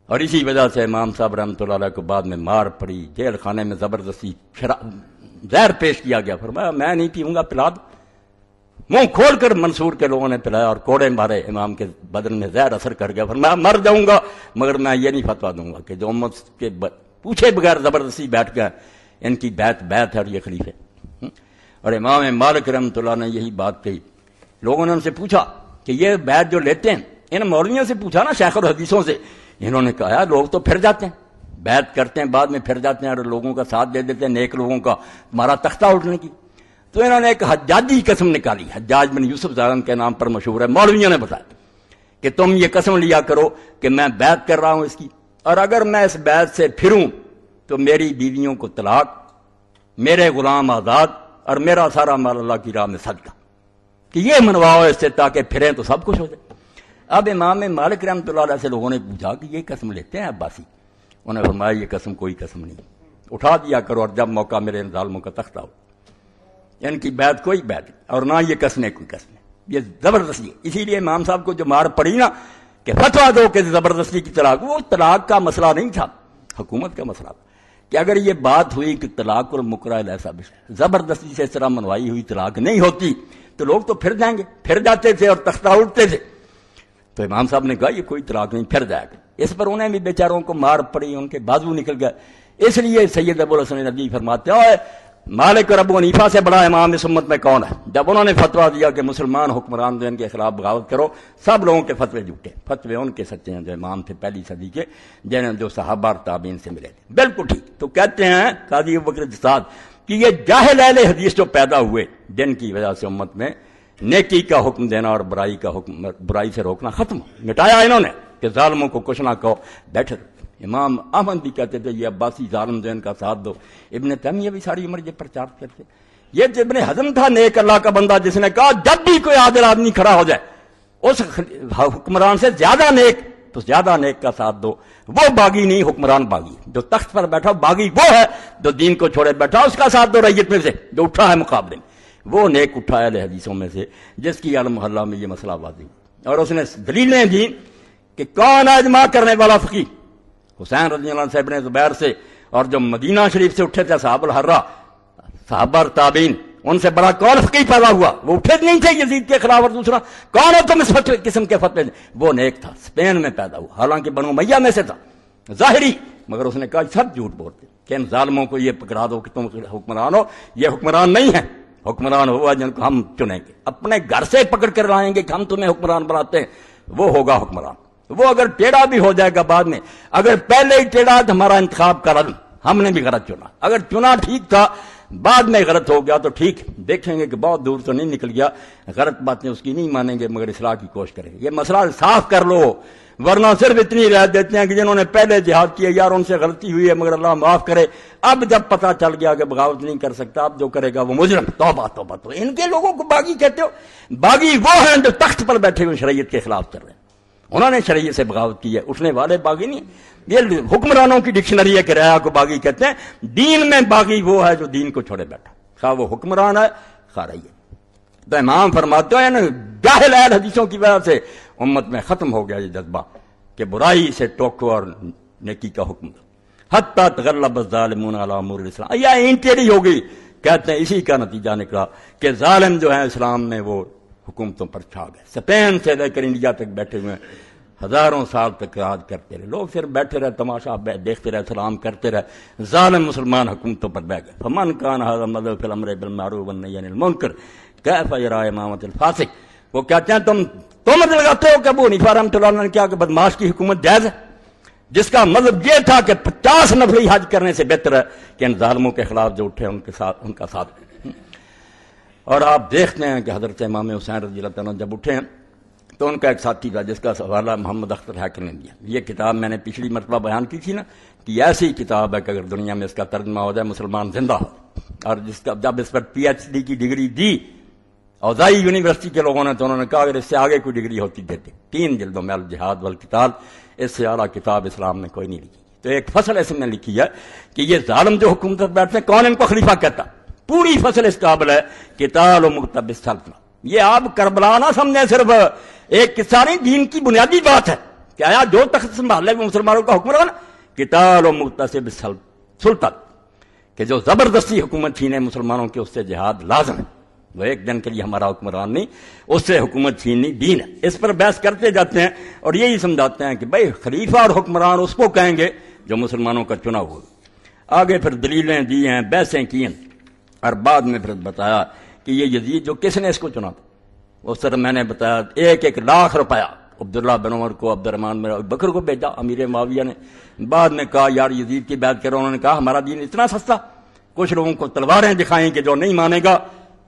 اور اسی وجہ سے امام صاحب رحمۃ اللہ علیہ کو بعد میں مار پڑی، جیل خانے میں زبردستی زہر پیش کیا گیا، فرمایا میں نہیں پیوں گا، پلا دو۔ منہ کھول کر منصور کے لوگوں نے پلایا اور کوڑے مارے، امام کے بدن میں زہر اثر کر گیا، فرمایا مر جاؤں گا مگر میں یہ نہیں فتویٰ دوں گا کہ جو امت کے پوچھے بغیر زبردستی بیٹھ گئے ان کی بیعت ہے اور یہ خلیفے۔ اور امام مالک رحمۃ اللہ نے یہی بات کہی، لوگوں نے ان سے پوچھا کہ یہ بیعت جو لیتے ہیں، ان مولویوں سے پوچھا نا، شیخ الحدیثوں سے، انہوں نے کہا لوگ تو پھر جاتے ہیں، بیعت کرتے ہیں بعد میں پھر جاتے ہیں اور لوگوں کا ساتھ دے دیتے ہیں، نیک لوگوں کا، ہمارا تختہ اٹھنے کی۔ تو انہوں نے ایک حجاجی قسم نکالی، حجاج بن یوسف ظالم کے نام پر مشہور ہے، مولویوں نے بتایا کہ تم یہ قسم لیا کرو کہ میں بیعت کر رہا ہوں اس کی، اور اگر میں اس بیعت سے پھروں تو میری بیویوں کو طلاق، میرے غلام آزاد، اور میرا سارا مال اللہ کی راہ میں صدقہ، کہ یہ منواؤ اس سے تاکہ پھریں تو سب کچھ ہو جائے۔ اب امام مالک رحمۃ اللہ علیہ سے لوگوں نے پوچھا کہ یہ قسم لیتے ہیں عباسی؟ انہوں نے فرمایا یہ قسم کوئی قسم نہیں، اٹھا دیا کرو اور جب موقع میرے ان ظالموں کا تختہ ہو، ان کی بیعت کوئی بیعت نہیں اور نہ یہ قسمیں کوئی قسمیں، یہ زبردستی ہے۔ اسی لیے امام صاحب کو جو مار پڑی نا کہ فتویٰ دو کہ زبردستی کی طلاق، وہ طلاق کا مسئلہ نہیں تھا، حکومت کا مسئلہ تھا کہ اگر یہ بات ہوئی کہ طلاق المکرہ ایسا زبردستی سے اس طرح منوائی ہوئی طلاق نہیں ہوتی تو لوگ تو پھر جائیں گے، پھر جاتے تھے اور تختہ اٹھتے تھے۔ تو امام صاحب نے کہا یہ کوئی طلاق نہیں، پھر جائے گا۔ اس پر انہیں بھی بیچاروں کو مار پڑی، ان کے بازو نکل گئے۔ اس لیے سید ابو الحسن ندوی فرماتے ہیں مالک اور ابو حنیفہ سے بڑا امام اس امت میں کون ہے؟ جب انہوں نے فتویٰ دیا کہ مسلمان حکمران جو ان کے خلاف بغاوت کرو، سب لوگوں کے فتوے جھوٹے، فتوے ان کے سچے ہیں جو امام تھے پہلی صدی کے، جنہیں جو صحابہ اور تابعین سے ملے تھے، بالکل ٹھیک۔ تو کہتے ہیں قاضی ابوبکر جساد کہ یہ جاہل اہل حدیث جو پیدا ہوئے، جن کی وجہ سے امت میں نیکی کا حکم دینا اور برائی کا حکم، برائی سے روکنا ختم مٹایا انہوں نے کہ ظالموں کو کچھ نہ کہو، بیٹھے۔ امام احمد بھی کہتے تھے یہ عباسی ظالم جو ان کا ساتھ دو۔ ابن تیمیہ بھی ساری عمر یہ پرچار کرتے۔ یہ جو ابن حزم تھا نیک اللہ کا بندہ، جس نے کہا جب بھی کوئی عادل آدمی کھڑا ہو جائے اس حکمران سے زیادہ نیک تو زیادہ نیک کا ساتھ دو، وہ باغی نہیں، حکمران باغی، جو تخت پر بیٹھا باغی وہ ہے جو دین کو چھوڑے بیٹھا، اس کا ساتھ دو ریت میں سے جو اٹھا ہے مقابلے میں، وہ نیک اٹھا ہے اہل حدیثوں میں سے جس کی عالم محلہ میں یہ مسئلہ واضح، اور اس نے دلیلیں دی کہ کون اجماع کرنے والا فقیہ، حسین رضی اللہ عنہ سے ابن زبیر سے، اور جو مدینہ شریف سے اٹھے تھے صحاب الحرہ، صحابہ اور تابعین، ان سے بڑا کون فقیہ پیدا ہوا؟ وہ اٹھے نہیں تھے یزید کے خلاف، اور دوسرا کون ہو تم اس قسم کے فتوے؟ وہ نیک تھا، اسپین میں پیدا ہوا، حالانکہ بنو امیہ میں سے تھا، ظاہری، مگر اس نے کہا سب جھوٹ بولتے کہ ان ظالموں کو یہ پکڑا دو کہ تم حکمران ہو۔ یہ حکمران نہیں ہے، حکمران ہوا جن کو ہم چنیں گے، اپنے گھر سے پکڑ کر لائیں گے کہ ہم تمہیں حکمران بناتے ہیں، وہ ہوگا حکمران۔ وہ اگر ٹیڑھا بھی ہو جائے گا بعد میں، اگر پہلے ہی ٹیڑھا تو ہمارا انتخاب کرا، ہم نے بھی غلط چنا، اگر چنا ٹھیک تھا بعد میں غلط ہو گیا تو ٹھیک، دیکھیں گے کہ بہت دور تو نہیں نکل گیا، غلط باتیں اس کی نہیں مانیں گے مگر اصلاح کی کوشش کریں گے۔ یہ مسئلہ صاف کر لو، ورنہ صرف اتنی رعایت دیتے ہیں کہ جنہوں نے پہلے جہاد کیا یار ان سے غلطی ہوئی ہے مگر اللہ معاف کرے، اب جب پتہ چل گیا کہ بغاوت نہیں کر سکتا، اب جو کرے گا وہ مجرم، توبہ توبہ۔ تو ان کے لوگوں کو باغی کہتے ہو؟ باغی وہ ہیں جو تخت پر بیٹھے ہوئے شریعت کے خلاف کر رہے ہیں، انہوں نے شریعت سے بغاوت کی ہے، اٹھنے والے باغی نہیں۔ یہ حکمرانوں کی ڈکشنری ہے کہ رعایا کو باغی کہتے ہیں، دین میں باغی وہ ہے جو دین کو چھوڑے بیٹھا، خواہ وہ حکمران ہے خواہ رعیت۔ تو امام فرماتے ہیں جاہل اہل حدیثوں کی وجہ سے امت میں ختم ہو گیا یہ جذبہ کہ برائی سے ٹوکو اور نیکی کا حکم دو، حتی تغلب الظالمون علی امور الاسلام۔ یہ اینٹیری ہو گئی، کہتے ہیں اسی کا نتیجہ نکلا کہ ظالم جو ہیں اسلام میں وہ حکومتوں پر چھا گئے، اسپین سے لے کر انڈیا تک بیٹھے ہوئے ہزاروں سال تک راج کرتے رہے، لوگ صرف بیٹھے رہے، تماشا دیکھتے رہے، سلام کرتے رہے، ظالم مسلمان حکومتوں پر بہ گئے۔ فمن کان ھذا مذہب فی الامر بالمعروف والنہی عن المنکر کیف یری امامۃ الفاسق۔ وہ کہتے ہیں تم لگاتے ہو کہ ابو حنیفہ رحمۃ اللہ نے کیا کہ بدماش کی حکومت جائز ہے، جس کا مذہب یہ تھا کہ 50 نفلی حج کرنے سے بہتر ہے کہ ان ظالموں کے خلاف جو اٹھے ان کے ساتھ ان کا ساتھ۔ اور آپ دیکھتے ہیں کہ حضرت امام حسین رضی اللہ عنہ جب اٹھے ہیں تو ان کا ایک ساتھی تھا جس کا حوالہ محمد اختر حاکم نے دیا۔ یہ کتاب میں نے پچھلی مرتبہ بیان کی تھی نا کہ ایسی کتاب ہے کہ اگر دنیا میں اس کا ترجمہ ہو جائے مسلمان زندہ ہو، اور جس کا جب اس پر پی ایچ ڈی کی ڈگری دی افزائی یونیورسٹی کے لوگوں نے تو انہوں نے کہا اگر اس سے آگے کوئی ڈگری ہوتی دیتے، 3 جلدوں میں الجہاد والقتال، اس سے اعلیٰ کتاب اسلام نے کوئی نہیں لکھی۔ تو ایک فصل اس نے لکھی ہے کہ یہ ظالم جو حکومت پر بیٹھتے ہیں کون ان کو خلیفہ کہتا، پوری فصل اس قابل ہے قتال و مکتب السلطنہ۔ یہ آپ کربلا نہ سمجھیں صرف ایک قصہ نہیں، دین کی بنیادی بات ہے کہ آیا جو تخت سنبھال لے وہ مسلمانوں کا حکمران، قتال و مغتصب سلطت، کہ جو زبردستی حکومت چھینے مسلمانوں کے، اس سے جہاد لازم ہے، وہ ایک دن کے لیے ہمارا حکمران نہیں، اس سے حکومت چھیننی دین ہے۔ اس پر بحث کرتے جاتے ہیں اور یہی سمجھاتے ہیں کہ بھائی خلیفہ اور حکمران اس کو کہیں گے جو مسلمانوں کا چنا ہوا۔ آگے پھر دلیلیں دی ہیں، بحثیں کی ہیں، اور بعد میں پھر بتایا کہ یہ یزید جو کس نے اس کو چنا تھا، اس طرح میں نے بتایا 1,00,000 روپیہ عبداللہ بن عمر کو، عبد الرحمن بن ابی بکر کو بھیجا امیر معاویہ نے۔ بعد میں کہا یار یزید کی بیعت کرو، انہوں نے کہا ہمارا دین اتنا سستا، کچھ لوگوں کو تلواریں دکھائیں کہ جو نہیں مانے گا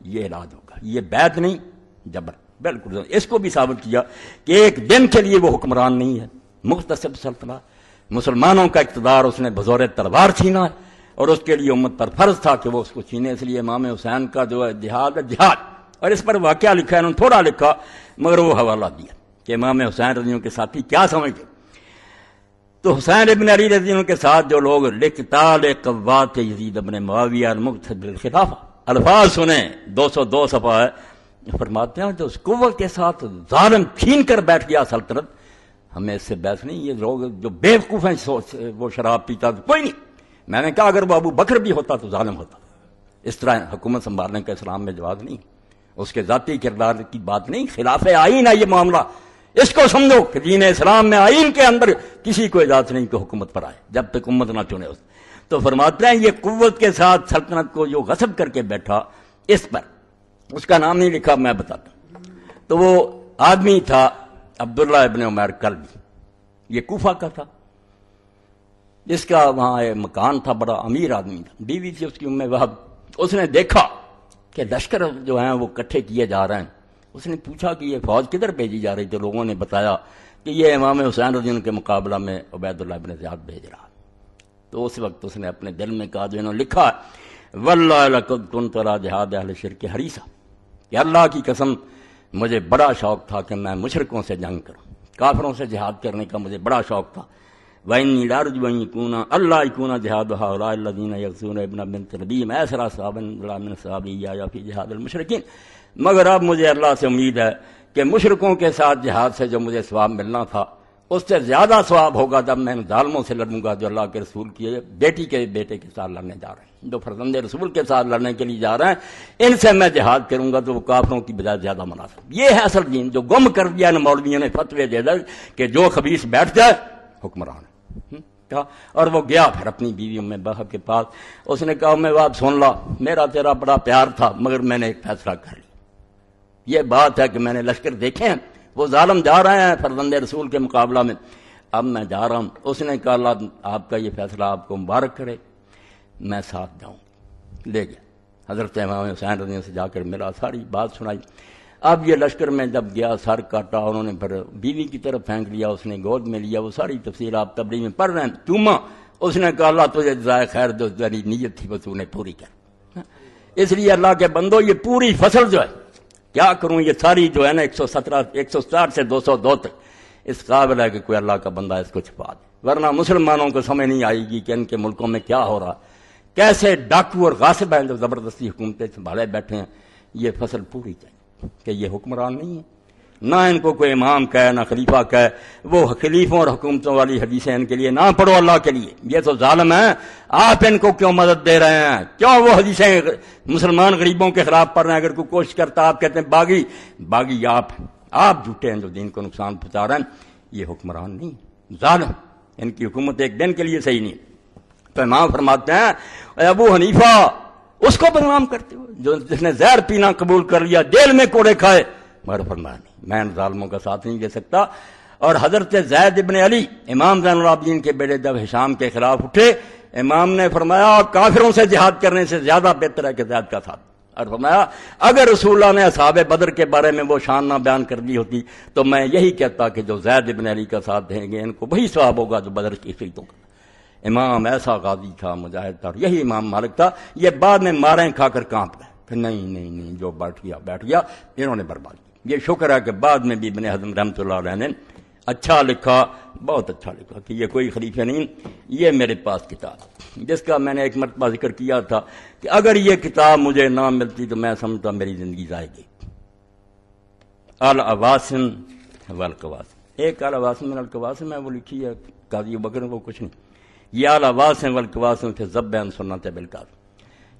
یہ علاج ہوگا، یہ بیعت نہیں جبر۔ بالکل اس کو بھی ثابت کیا کہ ایک دن کے لیے وہ حکمران نہیں ہے، مغتصب سلطنت، مسلمانوں کا اقتدار اس نے بزور تلوار چھینا ہے، اور اس کے لیے امت پر فرض تھا کہ وہ اس کو چھینے۔ اس لیے امام حسین کا جو ہے جہاد ہے جہاد، اور اس پر واقعہ لکھا ہے، انہوں نے تھوڑا لکھا مگر وہ حوالہ دیا کہ امام حسین رضی اللہ عنہ کے ساتھی کیا سمجھتے۔ تو حسین ابن علی رضی اللہ عنہ کے ساتھ جو لوگ لقتال قوات یزید ابن معاویہ المقتد بالخلاف الفاظ سنیں، 202 صفحہ ہے، فرماتے ہیں جو اس قوت کے ساتھ ظالم چھین کر بیٹھ گیا سلطنت، ہمیں اس سے بحث نہیں۔ یہ لوگ جو بے وقوف ہیں وہ شراب پیتا تو کوئی نہیں، میں نے کہا اگر وہ ابو بکر بھی ہوتا تو ظالم ہوتا۔ اس طرح حکومت سنبھالنے کا اسلام میں جواز نہیں، اس کے ذاتی کردار کی بات نہیں، خلاف آئین ہے یہ معاملہ۔ اس کو سمجھو کہ دین اسلام میں آئین کے اندر کسی کو اجازت نہیں کہ حکومت پر آئے جب تک امت نہ چنے اس۔ تو فرماتے ہیں یہ قوت کے ساتھ سلطنت کو جو غصب کر کے بیٹھا، اس پر اس کا نام نہیں لکھا، میں بتاتا ہوں۔ تو وہ آدمی تھا عبداللہ ابن عمر کلبی، یہ کوفہ کا تھا، جس کا وہاں ایک مکان تھا، بڑا امیر آدمی تھا، بیوی تھی اس کی ام وہب۔ اس نے دیکھا کہ لشکر جو ہیں وہ اکٹھے کیے جا رہے ہیں، اس نے پوچھا کہ یہ فوج کدھر بھیجی جا رہی تھی، لوگوں نے بتایا کہ یہ امام حسین رضی اللہ عنہ کے مقابلہ میں عبید اللہ بن زیاد بھیج رہا۔ تو اس وقت اس نے اپنے دل میں کہا جو انہوں نے لکھا واللہ لقد کنت علی جہاد اہل شرک حریصا، کہ اللہ کی قسم مجھے بڑا شوق تھا کہ میں مشرکوں سے جنگ کروں، کافروں سے جہاد کرنے کا مجھے بڑا شوق تھا۔ وَإِنِّي لَأَرْجُو أَن يَكُونَ أَلَّا يَكُونَ جِهَادُ هَؤُلَاءِ الَّذِينَ يَغْزُونَ ابْنَ بِنْتِ نَبِيٍّ أَيْسَرَ صَحَابًا مِنْ صَحَابِهِ يَا فِي جِهَادِ الْمُشْرِكِينَ۔ مگر اب مجھے اللہ سے امید ہے کہ مشرکوں کے ساتھ جہاد سے جو مجھے ثواب ملنا تھا اس سے زیادہ ثواب ہوگا جب میں ان ظالموں سے لڑوں گا جو اللہ کے رسول کی بیٹی کے بیٹے کے ساتھ لڑنے جا رہے ہیں، جو فرزند رسول کے ساتھ لڑنے کے لیے جا رہے ہیں، ان سے میں جہاد کروں گا تو وہ کافروں کی بجائے زیادہ مناسب۔ یہ ہے اصل دین جو گم کر دیا نا مولویوں نے فتوے دے دے کہ جو خبیث بیٹھ جائے حکمران ہے۔ اور وہ گیا پھر اپنی بیوی ام وہب کے پاس، اس نے کہا ام وہب سن لا، میرا تیرا بڑا پیار تھا مگر میں نے ایک فیصلہ کر لیا۔ یہ بات ہے کہ میں نے لشکر دیکھے ہیں، وہ ظالم جا رہے ہیں فرزند رسول کے مقابلہ میں، اب میں جا رہا ہوں۔ اس نے کہا اللہ آپ کا یہ فیصلہ آپ کو مبارک کرے، میں ساتھ جاؤں۔ لے گیا حضرت امام حسین رضی اللہ عنہ سے جا کر ملا، ساری بات سنائی۔ اب یہ لشکر میں جب گیا سر کاٹا، انہوں نے پھر بیوی کی طرف پھینک لیا، اس نے گود میں لیا، وہ ساری تفصیل آپ تبری میں پڑھ رہے ہیں، چوما۔ اس نے کہا اللہ تجھے جزائے خیر جو تیری نیت تھی وہ تو نے پوری کر۔ اس لیے اللہ کے بندو یہ پوری فصل جو ہے کیا کروں، یہ ساری جو ہے نا 160 سے 202 تک اس قابل ہے کہ کوئی اللہ کا بندہ اس کو چھپا دے، ورنہ مسلمانوں کو سمجھ نہیں آئے گی کہ ان کے ملکوں میں کیا ہو رہا، کیسے ڈاکو اور غاصب ہیں جو زبردستی حکومتیں سنبھالے بیٹھے ہیں۔ یہ فصل پوری چاہیے کہ یہ حکمران نہیں ہے، نہ ان کو کوئی امام کہے نہ خلیفہ کہے، وہ خلیفوں اور حکومتوں والی حدیثیں ان کے لیے نہ پڑھو اللہ کے لیے، یہ تو ظالم ہیں، آپ ان کو کیوں مدد دے رہے ہیں، کیوں وہ حدیثیں مسلمان غریبوں کے خلاف پڑھ رہے ہیں؟ اگر کوئی کوشش کرتا آپ کہتے ہیں باغی آپ جھوٹے ہیں جو دین کو نقصان پہنچا رہے ہیں، یہ حکمران نہیں، ظالم، ان کی حکومت ایک دن کے لیے صحیح نہیں۔ تو امام فرماتے ہیں اے ابو حنیفہ اس کو بدنام کرتے ہو جس نے زہر پینا قبول کر لیا، جیل میں کوڑے کھائے، مگر فرمایا نہیں میں ان ظالموں کا ساتھ نہیں دے سکتا۔ اور حضرت زید ابن علی امام زین العابدین کے بیٹے جب ہشام کے خلاف اٹھے، امام نے فرمایا کافروں سے جہاد کرنے سے زیادہ بہتر ہے کہ زید کا ساتھ، اور فرمایا اگر رسول اللہ نے اصحاب بدر کے بارے میں وہ شان نہ بیان کر دی ہوتی تو میں یہی کہتا کہ جو زید ابن علی کا ساتھ دیں گے ان کو وہی ثواب ہوگا جو بدر کی شہیدوں کا۔ امام ایسا غازی تھا، مجاہد تھا، یہی امام مالک تھا۔ یہ بعد میں ماریں کھا کر کانپ گئے کہ نہیں جو بیٹھ گیا، انہوں نے برباد کیا۔ یہ شکر ہے کہ بعد میں بھی ابن حزم رحمۃ اللہ علیہ نے اچھا لکھا، بہت اچھا لکھا کہ یہ کوئی خلیفہ نہیں، یہ میرے پاس کتاب جس کا میں نے ایک مرتبہ ذکر کیا تھا کہ اگر یہ کتاب مجھے نہ ملتی تو میں سمجھتا میری زندگی ضائع گئی۔ العواسم والقواسم، ایک اعلی واسم من القواسم ہے، وہ لکھی ہے قاضی بکر، وہ کچھ نہیں. یہ اعلی واسم والقواسم فی ضب عن سنت بالکاف.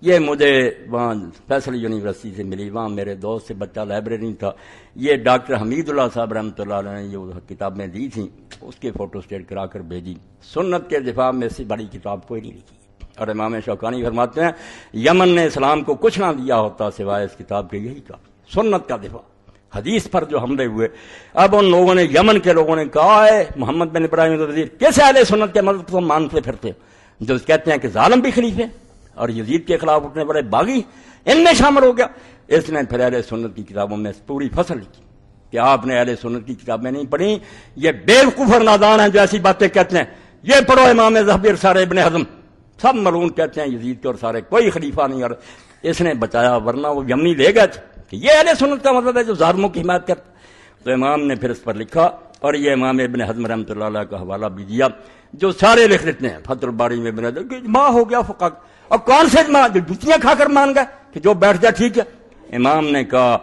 یہ مجھے وہاں فیصل یونیورسٹی سے ملی، وہاں میرے دوست سے بچہ لائبریری تھا. یہ ڈاکٹر حمید اللہ صاحب رحمۃ اللہ علیہ نے جو کتابیں دی تھیں اس کے فوٹو اسٹیٹ کرا کر بھیجی. سنت کے دفاع میں سے بڑی کتاب کوئی نہیں لکھی. اور امام شوکانی فرماتے ہیں یمن نے اسلام کو کچھ نہ دیا ہوتا سوائے اس کتاب کے، یہی کافی. سنت کا دفاع، حدیث پر جو حملے ہوئے. اب ان لوگوں نے، یمن کے لوگوں نے کہا ہے محمد بن ابراہیم وزیر کیسے اہل سنت کے مذہب کو مانتے پھرتے ہو، جو کہتے ہیں کہ ظالم بھی خلیفے اور یزید کے خلاف اٹھنے بڑے باغی ان میں شامل ہو گیا. اس نے پھر اہل سنت کی کتابوں میں پوری فصل لکھی کہ آپ نے اہل سنت کی کتابیں نہیں پڑھی، یہ بیوقوف اور نادان ہیں جو ایسی باتیں کہتے ہیں. یہ پڑھو امام ظہبی سارے ابن حزم، سب ملعون کہتے ہیں یزید کے اور سارے، کوئی خلیفہ نہیں. اور اس نے بچایا، ورنہ وہ یمنی لے گئے تھے کہ یہ اہل سنت کا مطلب ہے جو ظالموں کی حمایت کرتا. تو امام نے پھر اس پر لکھا، اور یہ امام ابن حزم رحمۃ اللہ علیہ کا حوالہ بھی دیا جو سارے لکھ لیتے ہیں فتح الباری میں ابن حزم کہ اجماع ہو گیا فقہ. اور کون سے اجماع جو جتیاں کھا کر مان گئے کہ جو بیٹھ جائے ٹھیک ہے. امام نے کہا،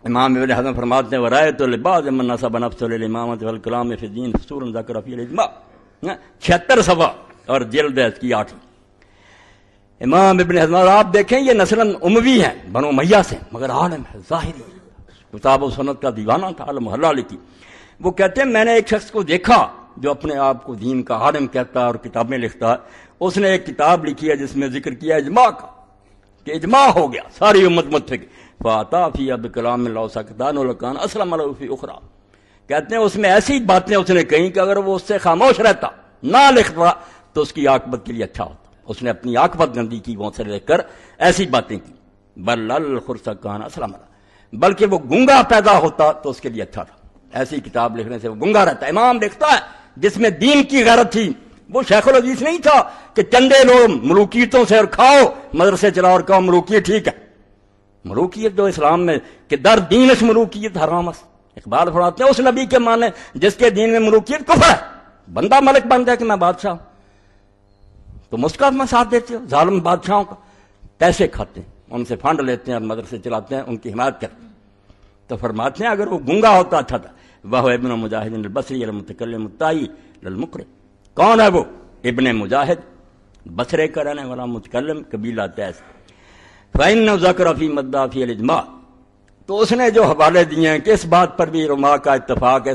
امام ابن حزم فرماتے ہیں ورایت لبعض من نسب نفسه للامامۃ والکلام فی الدین فصول ذکر فی الاجماع. 76 صفحہ اور جلد ہے اس کی 8. امام ابن حزم، آپ دیکھیں یہ نسلاً اموی ہیں، بنو امیہ سے، مگر عالم ہے، ظاہری ہے، کتاب و سنت کا دیوانہ تھا، عالم حلہ لکھی. وہ کہتے ہیں میں نے ایک شخص کو دیکھا جو اپنے آپ کو دین کا عالم کہتا ہے اور کتابیں لکھتا ہے. اس نے ایک کتاب لکھی ہے جس میں ذکر کیا اجماع کا کہ اجماع ہو گیا، ساری امت متفق. فاتا فی اب کلام اللہ سکتان لکان اسلم له فی اخرى. کہتے ہیں اس میں ایسی باتیں اس نے کہیں کہ اگر وہ اس سے خاموش رہتا، نہ لکھتا، تو اس کی عاقبت کے لیے اچھا ہوتا. اس نے اپنی عاقبت گندی کی وہ سے لے کر ایسی باتیں کی. بل الخرسکان اسلم له، بلکہ وہ گنگا پیدا ہوتا تو اس کے لیے اچھا تھا. ایسی کتاب لکھنے سے وہ گنگا رہتا. امام لکھتا ہے جس میں دین کی غیرت تھی. وہ شیخ الحدیث نہیں تھا کہ چندے لو ملوکیتوں سے اور کھاؤ، مدرسے چلاؤ اور کہو ملوکیت ٹھیک ہے. ملوکیت جو اسلام میں کہ در دینش ملوکیت حرام است. اقبال فرماتے ہیں اس نبی کے مانے جس کے دین میں ملوکیت کفر ہے. بندہ ملک بن جائے کہ میں بادشاہ ہوں تو مسکات میں ساتھ دیتے ہو. ظالم بادشاہوں کا پیسے کھاتے ہیں، ان سے فنڈ لیتے ہیں اور مدرسے چلاتے ہیں، ان کی حمایت کرتے ہیں. تو فرماتے ہیں اگر وہ گنگا ہوتا اچھا تھا. وہ ابن مجاہد البصری المتکلم الطائی للمقر. کون ہے وہ؟ ابن مجاہد، بصرے کا رہنے والا، متکلم، قبیلہ تیس. فإنه ذکر فی مدعا فی الاجماع. تو اس نے جو حوالے دیے ہیں کہ اس بات پر بھی علماء کا اتفاق ہے.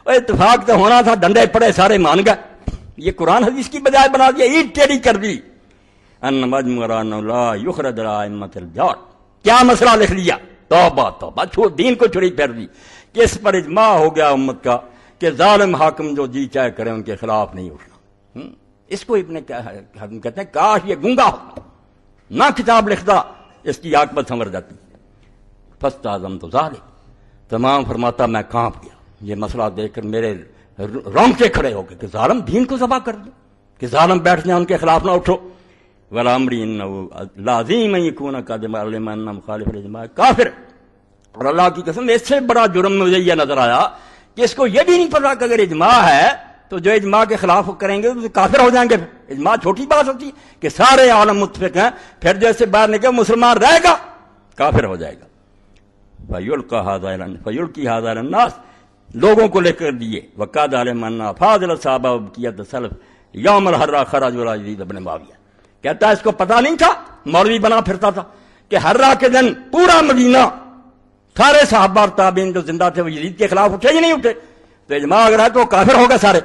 اتفاق تو ہونا تھا، ڈنڈے پڑے سارے مان گئے. یہ قرآن حدیث کی بجائے بنا دیا، اینٹ ٹیڑھی کر دی. ان مجموعہ لا یخرج ائمۃ الجور. کیا مسئلہ لکھ لیا؟ توبہ توبہ، دین کو چھری پھیر دی کہ اس پر اجماع ہو گیا امت کا کہ ظالم حاکم جو جی چاہے کرے ان کے خلاف نہیں اٹھنا. اس کو ابن حزم کہتے ہیں کاش یہ گنگا ہوتا، نہ کتاب لکھتا، اس کی عاقبت سنور جاتی. فاستعظمت ذلک. تمام فرماتا میں کانپ گیا یہ مسئلہ دیکھ کر، میرے رونگٹے کھڑے ہو گئے کہ ظالم دین کو ذبح کر دیں، کہ ظالم بیٹھ جائیں ان کے خلاف نہ اٹھو. والامری انه لازم ان يكون قد علم ان مخالف الاجماع کافر. اور اللہ کی قسم اس سے بڑا جرم مجھے یہ نظر آیا کہ اس کو یہ بھی نہیں پتا کہ اگر اجماع ہے تو جو اجماع کے خلاف کریں گے تو کافر ہو جائیں گے. اجماع چھوٹی بات ہوتی ہے کہ سارے عالم متفق ہیں، پھر جو اس سے باہر نکلے مسلمان رہے گا کافر ہو جائے گا. فیلقی هذا الناس، لوگوں کو لے کر دیے. وقاد علم ان فاضل صحابہ وبقیت السلف یوم الحرہ خرج ولا یزید ابن معاویہ. کہتا ہے اس کو پتہ نہیں تھا، مولوی بنا پھرتا تھا کہ حرہ کے دن پورا مدینہ سارے صحابہ اور تابعین جو زندہ تھے وہ یزید کے خلاف اٹھے ہی نہیں اٹھے. تو اجماع اگر ہے تو کافر ہو گئے سارے.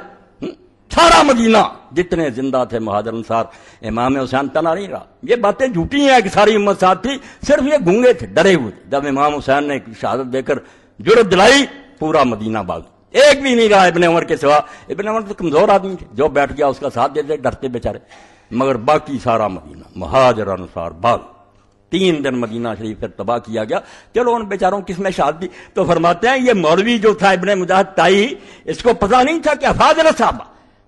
سارا مدینہ جتنے زندہ تھے مہاجر انصار، امام حسین تنہا نہیں رہا. یہ باتیں جھوٹی ہیں کہ ساری امت ساتھ تھی، صرف یہ گونگے تھے، ڈرے ہوئے تھے. جب امام حسین نے شہادت دے کر جرأت دلائی، پورا مدینہ باغ، ایک بھی نہیں رہا ابن عمر کے سوا. ابن عمر تو کمزور آدمی تھے، جو بیٹھ گیا اس کا ساتھ دیتے، ڈرتے بیچارے. مگر باقی سارا مدینہ مہاجر انصار باغ. 3 دن مدینہ شریف پھر تباہ کیا گیا. چلو ان بیچاروں کس میں شاد دی. تو فرماتے ہیں یہ مولوی جو تھا ابن مجاہد تائی، اس کو پتہ نہیں تھا کہ افاضل صحابہ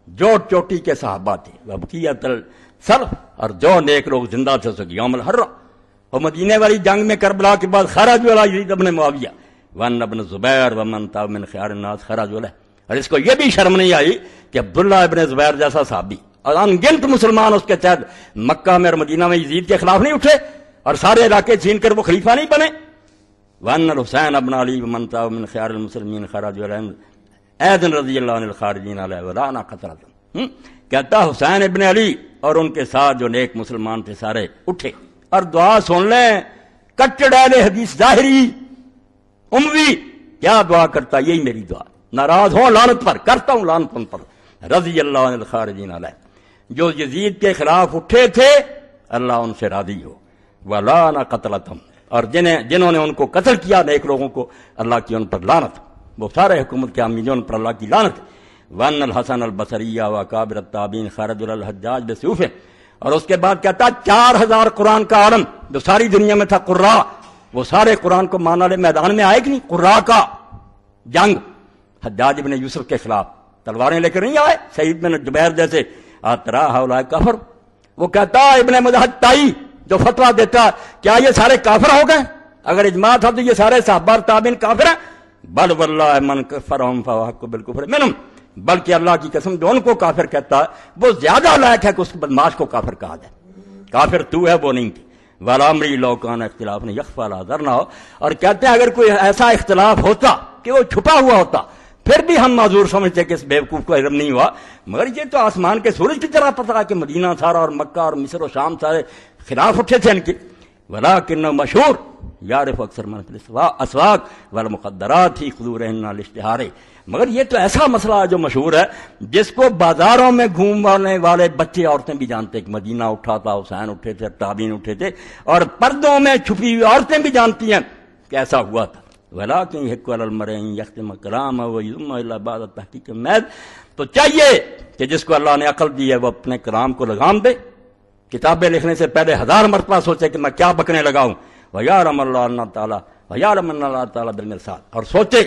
جو چوٹی کے صحابہ تھے، وبقیت السلف، اور جو نیک لوگ زندہ تھے اس یوم الحرہ اور مدینے والی جنگ میں کربلا کے بعد خرج ولا یزید ابن معاویہ وان ابن زبیر ومن تاب من خیار الناس خرج ولا. اور اس کو یہ بھی شرم نہیں آئی کہ عبداللہ ابن زبیر جیسا صحابی اور ان گنت مسلمان اس کے تحت مکہ میں اور مدینہ میں یزید کے خلاف نہیں اٹھے اور سارے علاقے چھین کر وہ خلیفہ نہیں بنے. وان الحسین ابن علی ومن تاب من خیار المسلمین خرج ولا. ایدن رضی اللہ عنہ الخارجین علیہ ولانا قطرۃ، کہتا حسین ابن علی اور ان کے ساتھ جو نیک مسلمان تھے سارے اٹھے اور دعا سن لیں، کچڑ اہل حدیث ظاہری اموی کیا دعا کرتا، یہی میری دعا، ناراض ہوں لعنت پر، کرتا ہوں لعنت ان پر، رضی اللہ عنہ الخارجین علیہ، جو یزید کے خلاف اٹھے تھے اللہ ان سے راضی ہو، ولانا قتلتہم، اور جنہوں نے ان کو قتل کیا نیک لوگوں کو اللہ کی ان پر لعنت، وہ سارے حکومت کے عاملین ان پر اللہ کی لعنت، وان الحسن البصری و کابر التابعین خرج الحجاج بسیوف، اور اس کے بعد کہتا 4000 قرآن کا عالم جو ساری دنیا میں تھا قراء، وہ سارے قرآن کو ماننے والے میدان میں آئے کہ نہیں، قراء کا جنگ حجاج ابن یوسف کے خلاف تلواریں لے کر نہیں آئے، سعید بن جبیر جیسے آترا ہؤلاء کفر، وہ کہتا ابن مدحت تائی جو فتویٰ دیتا کیا یہ سارے کافر ہو گئے، اگر اجماع تھا تو یہ سارے صحابہ اور تابعین کافر ہیں، بل واللہ من کفرہم فہو احق بالکفر منہم، بلکہ اللہ کی قسم جو ان کو کافر کہتا ہے وہ زیادہ لائق ہے کہ اس بدماش کو کافر کہا جائے، کافر تو ہے وہ نہیں تھی، وَلَامْرِي لَوْ كَانَ اخْتِلَافٌ يَخْفَىٰ عَلَىٰ ذَرْنَا، اور کہتے ہیں اگر کوئی ایسا اختلاف ہوتا کہ وہ چھپا ہوا ہوتا پھر بھی ہم معذور سمجھتے کہ اس بیوقوف کو علم نہیں ہوا، مگر یہ تو آسمان کے سورج کی طرح پتہ کہ مدینہ سارا اور مکہ اور مصر و شام سارے خلاف اٹھے تھے ان کے، وَلَٰكِنَّهُ مشہور یعرف اکثر من فی الاسواق والمخدرات فی خضورہن الاشتہار، مگر یہ تو ایسا مسئلہ ہے جو مشہور ہے جس کو بازاروں میں گھومنے والے بچے عورتیں بھی جانتے کہ مدینہ اٹھا تھا، حسین اٹھے تھے، تابعین اٹھے تھے، اور پردوں میں چھپی ہوئی عورتیں بھی جانتی ہیں کہ ایسا ہوا تھا، وَلَٰكِنْ يَحِقُّ عَلَى الْمَرْءِ أَن يَخْتِمَ كَلَامَهُ وَيُذِمَّ إِلَّا بَعْدَ تَحْقِيقِ الْمَيْلِ، تو چاہیے کہ جس کو اللہ نے عقل دی ہے وہ اپنے کلام کو لگام دے، کتابیں لکھنے سے پہلے 1000 مرتبہ سوچے کہ میں کیا بکنے لگاؤں، وَيَعْلَمَ اللَّهُ تَعَالَى بِالْمِرْصَادِ، اور سوچے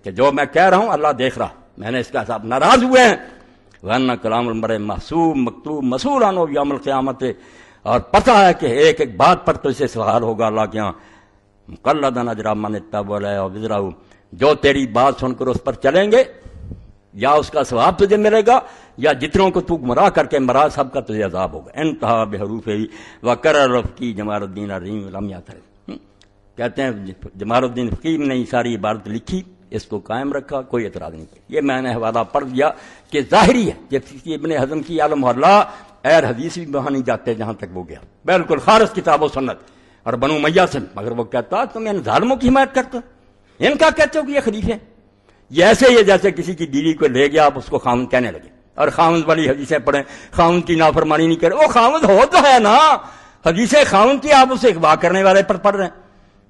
کہ جو میں کہہ رہا ہوں اللہ دیکھ رہا، میں نے اس کا حساب، ناراض ہوئے ہیں، وَأَنَّ كَلَامَ الْمَرْءِ مَحْسُوبٌ مَكْتُوبٌ مَسْئُولٌ عَنْهُ يَوْمَ الْقِيَامَةِ، اور پتہ ہے کہ ایک ایک بات پر تو اسے سوال ہوگا اللہ کے ہاں، مُقَلَّدًا أَجْرَ مَنِ اتَّبَعَ عَلَيْهِ وَوِزْرَهُ، جو تیری بات سن کر اس پر چلیں گے یا اس کا ثواب تجھے ملے گا یا جتنوں کو تو گمراہ کر کے مرا سب کا تجھے عذاب ہوگا، انتہا بحروف وَقَرَّ رفقی جمال الدین الرحیم لم یعترض، کہتے ہیں جمال الدین فقیم نے ساری عبارت لکھی، اس کو قائم رکھا، کوئی اعتراض نہیں کیا، یہ میں نے حوالہ پڑھ دیا کہ ظاہری ہے، جب ابن حزم کی عالم محلہ ایر حدیث بھی وہاں نہیں جاتے جہاں تک وہ گیا، بالکل خالص کتاب و سنت اور بنو امیہ سے، مگر وہ کہتا تم ان ظالموں کی حمایت کرتے ہو، ان کا کہتے ہو کہ یہ خلیفے ہیں، یہ ایسے ہی ہے جیسے کسی کی بیوی کو لے گیا آپ اس کو خاوند کہنے لگے، اور خاوند والی حدیثیں پڑھیں، خاوند کی نافرمانی نہیں کرے، وہ خاوند ہو تو ہے نا، حدیثیں خاوند کی آپ اسے اغوا کرنے والے پر پڑھ رہے ہیں،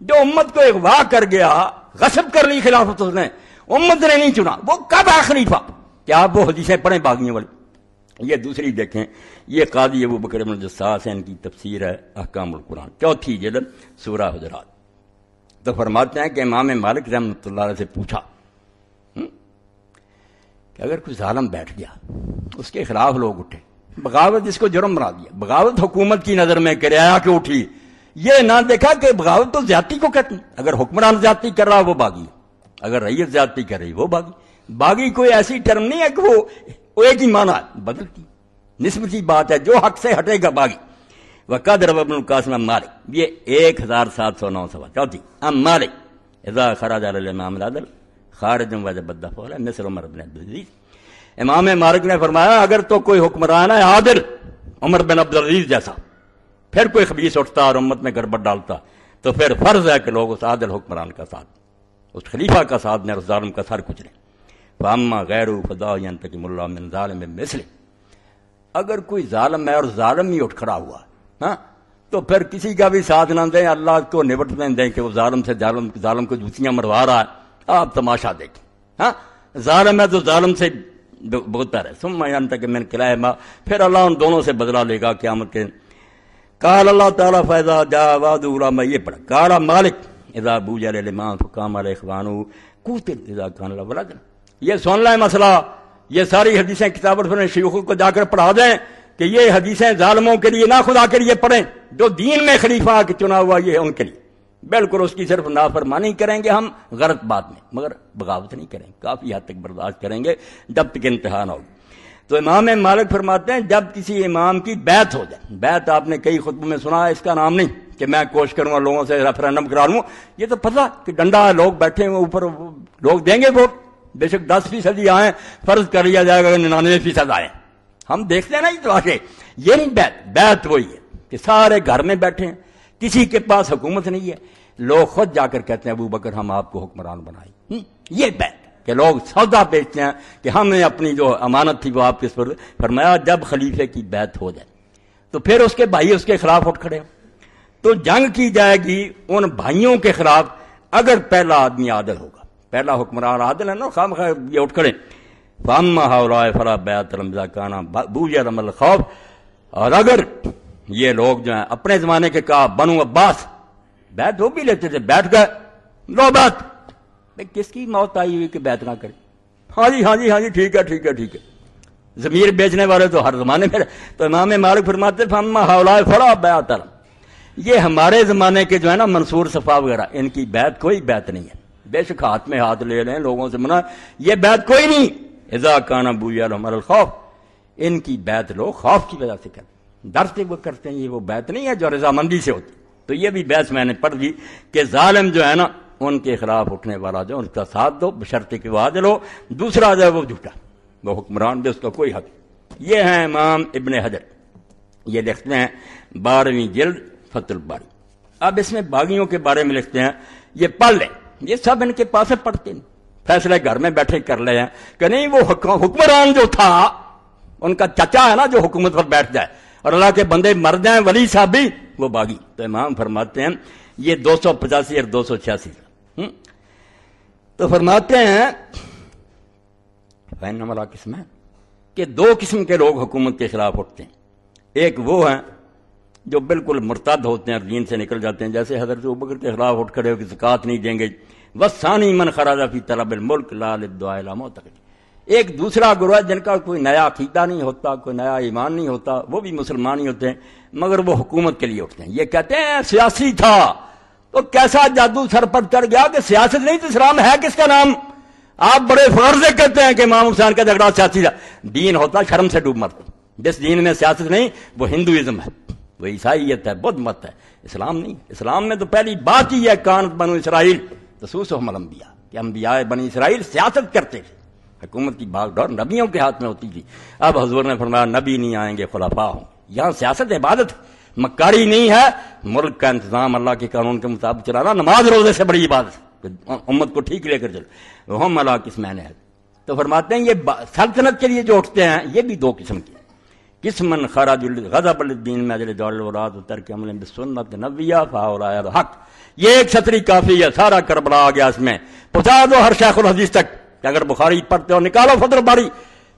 جو امت کو اغوا کر گیا، غصب کر لی خلافت اس نے، امت نے نہیں چنا، وہ کب ہے خلیفہ؟ کیا آپ وہ حدیثیں پڑھیں باغیوں والی؟ یہ دوسری دیکھیں، یہ قاضی ابو بکر بن جساس ہے، ان کی تفسیر ہے احکام القرآن، 4 جلد سورہ حجرات، تو فرماتے ہیں کہ امام مالک رحمۃ اللہ علیہ سے پوچھا کہ اگر کوئی ظالم بیٹھ گیا اس کے خلاف لوگ اٹھے، بغاوت جس کو جرم بنا دیا، بغاوت حکومت کی نظر میں کرایہ کے اٹھی، یہ نہ دیکھا کہ بغاوت تو زیادتی کو کہتے ہیں، اگر حکمران زیادتی کر رہا وہ باغی، اگر رعیت زیادتی کر رہی وہ باغی، باغی کوئی ایسی ٹرم نہیں ہے کہ وہ ایک ہی معنی ہے، بدلتی نسبتی بات ہے، جو حق سے ہٹے گا باغی۔ وقد روى ابن القاسم عن مالک، یہ 1709 سوال، چوتھی ام مالک اذا خرج على الامام العدل خارج وجب الدفع علیہ مثل عمر بن عبدالعزیز، امام مالک نے فرمایا اگر تو کوئی حکمران ہے عادل عمر بن عبدالعزیز جیسا، پھر کوئی خبیث اٹھتا اور امت میں گڑبڑ ڈالتا تو پھر فرض ہے کہ لوگ اس عادل حکمران کا ساتھ، اس خلیفہ کا ساتھ دیں، اس ظالم کا سر کچلیں۔ فاما غیر فدا ينتقم اللہ من ظالم مثل، اگر کوئی ظالم ہے اور ظالم ہی اٹھ کھڑا ہوا ہاں تو پھر کسی کا بھی ساتھ نہ دیں، اللہ کو نبٹنے دیں کہ وہ ظالم سے ظالم کو جوتیاں مروا رہا ہے، آپ تماشا دیکھیں، ہاں ظالم ہے تو ظالم سے بہتر ہے۔ ثم ينتقم من كليهما، پھر اللہ ان دونوں سے بدلہ لے گا قیامت کے۔ قال اللہ تعالیٰ فاذا جاء وعد اولاما، یہ پڑھا قال مالک اذا بوجل الامام فقام علیہ اخوانہ قتل اذا كان له ولد، یہ سن لیں مسئلہ، یہ ساری حدیثیں کتابت میں شیوخوں کو جا کر پڑھا دیں کہ یہ حدیثیں ظالموں کے لیے نہ خدا کے لیے پڑھیں، جو دین میں خلیفہ کے چنا ہوا یہ ہے ان کے لیے، بالکل اس کی صرف نافرمانی کریں گے ہم غلط بات میں، مگر بغاوت نہیں کریں، کافی حد تک برداشت کریں گے جب تک انتہا نہ ہو۔ تو امام مالک فرماتے ہیں جب کسی امام کی بیعت ہو جائے، بیعت آپ نے کئی خطبوں میں سنا ہے، اس کا نام نہیں کہ میں کوشش کروں گا لوگوں سے ریفرینڈم کرا لوں، یہ تو پتہ کہ ڈنڈا ہے، لوگ بیٹھے ہوئے اوپر، لوگ دیں گے ووٹ، بے شک 10% آئیں، فرض کر لیا جائے گا کہ 99% آئیں. ہم دیکھتے ہیں نا یہ تماشے. یہ نہیں بیعت وہی ہے کہ سارے گھر میں بیٹھے ہیں، کسی کے پاس حکومت نہیں ہے، لوگ خود جا کر کہتے ہیں ابو بکر ہم آپ کو حکمران بنائیں. یہ بیعت کہ لوگ سودا بیچتے ہیں کہ ہم نے اپنی جو امانت تھی وہ آپ کے سپرد. فرمایا جب خلیفے کی بیعت ہو جائے تو پھر اس کے بھائی اس کے خلاف اٹھ کھڑے ہوں تو جنگ کی جائے گی ان بھائیوں کے خلاف. اگر پہلا آدمی عادل ہوگا، پہلا حکمران عادل ہے نا، خام خواہ یہ اٹھ کھڑے فاما ہؤلاء فلا بیعۃ لهم اذا كان بوجھل الخوف. اور اگر یہ لوگ جو ہیں اپنے زمانے کے کہا بنو عباس بیعت وہ بھی لیتے تھے، بیٹھ گئے لو بیعت. کس کی موت آئی ہوئی کہ بیعت نہ کرے؟ ہاں جی ہاں جی ہاں جی ٹھیک ہے ٹھیک ہے ٹھیک ہے. ضمیر بیچنے والے تو ہر زمانے میں. تو امام مالک فرماتے فاما ہؤلاء فلا بیعۃ لهم. یہ ہمارے زمانے کے جو ہے نا منصور صفا وغیرہ، ان کی بیعت کوئی بیعت نہیں ہے. بے شک ہاتھ میں ہاتھ لے لیں لوگوں سے منع، یہ بیعت کوئی نہیں. اذا کان بوجھل الخوف، ان کی بیعت لوگ خوف کی وجہ سے کرتے، ڈر سے وہ کرتے ہیں. یہ وہ بیعت نہیں ہے جو رضامندی سے ہوتی. تو یہ بھی بحث میں نے پڑھ دی کہ ظالم جو ہے نا ان کے خلاف اٹھنے والا جو ان کا ساتھ دو بشرطے کہ وہ عادل ہو، دوسرا جو ہے وہ جھوٹا، وہ حکمران بھی اس کا کوئی حق. یہ ہیں امام ابن حجر، یہ لکھتے ہیں 12ویں جلد فتح الباری. اب اس میں باغیوں کے بارے میں لکھتے ہیں، یہ پڑھ لیں، یہ سب ان کے پاس ہے، پڑھتے نہیں، فیصلے گھر میں بیٹھے کر لے ہیں کہ نہیں وہ حکمران جو تھا ان کا چچا ہے نا جو حکومت پر بیٹھ جائے اور اللہ کے بندے مر جائیں ولی صاحب بھی، وہ باغی. تو امام فرماتے ہیں یہ 285 اور 286. تو فرماتے ہیں رہنمائی قسم ہے کہ 2 قسم کے لوگ حکومت کے خلاف اٹھتے ہیں. ایک وہ ہیں جو بالکل مرتد ہوتے ہیں اور دین سے نکل جاتے ہیں، جیسے حضرت ابوبکر کے خلاف اٹھ کھڑے ہو کہ زکوٰۃ نہیں دیں گے. وَالثَّانِي مَنْ خَرَجَ فِي طَلَبِ الْمُلْكِ لَا لِلدُّعَاءِ إِلَىٰ مُعْتَقِدٍ. ایک دوسرا گروہ ہے جن کا کوئی نیا عقیدہ نہیں ہوتا، کوئی نیا ایمان نہیں ہوتا، وہ بھی مسلمان ہی ہوتے ہیں مگر وہ حکومت کے لیے اٹھتے ہیں. یہ کہتے ہیں سیاسی تھا تو کیسا جادو سر پر چڑھ گیا کہ سیاست نہیں تو اسلام ہے کس کا نام. آپ بڑے فخر سے کہتے ہیں کہ امام حسین کا جھگڑا سیاسی تھا. دین ہوتا شرم سے ڈوب مرتا. جس دین میں سیاست نہیں وہ ہندوازم ہے، وہ عیسائیت ہے، بدھ مت ہے، اسلام نہیں. اسلام میں تو پہلی بات ہی ہے کانت بنو اسرائیل تسوسہم الانبیاء کہ انبیاء بنی اسرائیل سیاست کرتے تھے، حکومت کی بھاگ دور نبیوں کے ہاتھ میں ہوتی تھی. اب حضور نے فرمایا نبی نہیں آئیں گے خلفاء ہوں. یہاں سیاست عبادت مکاری نہیں ہے، ملک کا انتظام اللہ کے قانون کے مطابق چلانا نماز روزے سے بڑی عبادت، امت کو ٹھیک لے کر چلو. ہم اللہ کس میں نے ہے. تو فرماتے ہیں یہ سلطنت کے لیے جو اٹھتے ہیں یہ بھی 2 قسم کے. قسمن خرج غضب الدین میں اجل دول الولاد ترک عمل بسنت نبویہ فاولئک الحق. یہ ایک چھتری کافی ہے، سارا کربلا آ گیا اس میں. پہنچا دو ہر شیخ الحدیث تک کہ اگر بخاری پڑھتے ہو نکالو فتح الباری.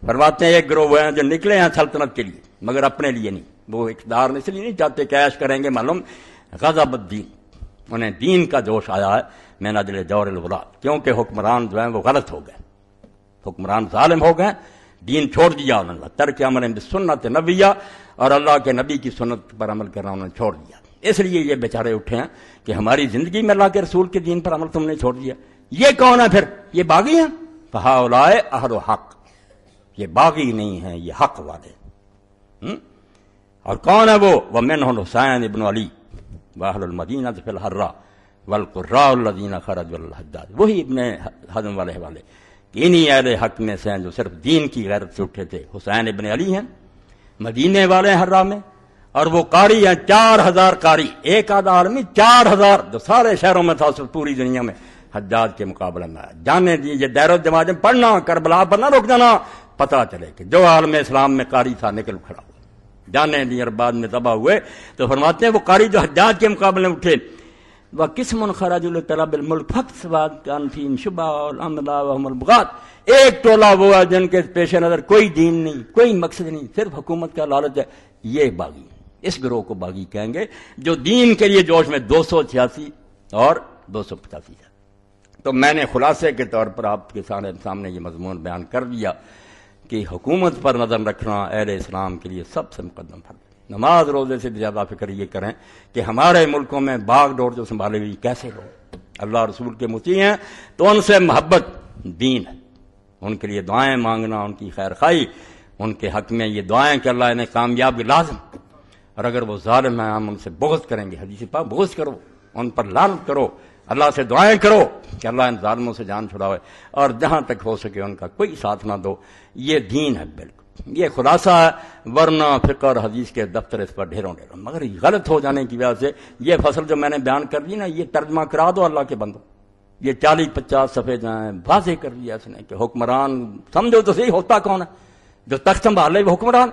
فرماتے ہیں ایک گروہ ہیں جو نکلے ہیں سلطنت کے لیے مگر اپنے لیے نہیں، وہ اقتدار اس لیے نہیں چاہتے کہ عیش کریں گے. معلوم غضب الدین، انہیں دین کا جوش آیا ہے من اجل دور الولاد، کیونکہ حکمران جو ہیں وہ غلط ہو گئے، حکمران ظالم ہو گئے، دین چھوڑ دیا انہوں نے. ترک عمل بسنت نبویہ، اور اللہ کے نبی کی سنت پر عمل کرنا انہوں نے چھوڑ دیا. اس لیے یہ بیچارے اٹھے ہیں کہ ہماری زندگی میں اللہ کے رسول کے دین پر عمل تم نے چھوڑ دیا. یہ کون ہے پھر؟ یہ باغی ہیں. فہؤلاء اہل حق، یہ باغی نہیں ہیں، یہ حق والے. اور کون ہے وہ؟ ومنهم حسین ابن علی واہل المدینہ فی الحرہ والقراء الذین خرجوا الحجاج. وہی ابن حزم والے حوالے انہی اہل حق میں سے ہیں جو صرف دین کی غیرت سے اٹھے تھے. حسین ابن علی ہیں، مدینے والے حرہ میں، اور وہ قاری ہیں 4000 قاری، ایک آدھا عالمی 4000 جو سارے شہروں میں تھا اس پوری دنیا میں حجاج کے مقابلے میں. جانے دیجیے دیر و جماعت میں پڑھنا، کربلا پر نہ رک جانا، پتہ چلے کہ جو عالم اسلام میں قاری تھا نکل کھڑا ہوا. جانے دیے اور بعد میں تباہ ہوئے. تو فرماتے ہیں وہ قاری جو حجاج کے مقابلے میں اٹھے. وَقِسْمٌ خَرَجُوا لِطَلَبِ الْمُلْكِ فَاقْتَصَبَتْ كَانَ فِيهِمْ شُبْهَةٌ وَالْأَمْلَاءُ وَهُمُ الْبُغَاة. ایک ٹولہ وہ ہے جن کے پیش نظر کوئی دین نہیں، کوئی مقصد نہیں، صرف حکومت کا لالچ ہے. یہ باغی، اس گروہ کو باغی کہیں گے جو دین کے لیے جوش میں 286 اور 285 ہے. تو میں نے خلاصے کے طور پر آپ کے سامنے یہ مضمون بیان کر دیا کہ حکومت پر نظر رکھنا اہل اسلام کے لیے سب سے مقدم فرض ہے. نماز روزے سے زیادہ فکر یہ کریں کہ ہمارے ملکوں میں باغ ڈور جو سنبھالے ہوئی کیسے لوگ اللہ رسول کے مطیع ہیں تو ان سے محبت دین ہے. ان کے لیے دعائیں مانگنا، ان کی خیر خواہی، ان کے حق میں یہ دعائیں کہ اللہ انہیں کامیابی لازم. اور اگر وہ ظالم ہیں ہم ان سے بغض کریں گے. حدیث پاک بغض کرو، ان پر لعنت کرو. اللہ سے دعائیں کرو کہ اللہ ان ظالموں سے جان چھڑاوے، اور جہاں تک ہو سکے ان کا کوئی ساتھ نہ دو. یہ دین ہے بالکل، یہ خلاصہ ہے. ورنہ فقہ اور حدیث کے دفتر اس پر ڈھیروں، مگر غلط ہو جانے کی وجہ سے یہ فصل جو میں نے بیان کر دی نا، یہ ترجمہ کرا دو اللہ کے بندو. یہ 40-50 صفحے جائیں واضح کر دیا اس نے کہ حکمران سمجھو تو صحیح ہوتا کون ہے. جو تخت سنبھالے وہ حکمران،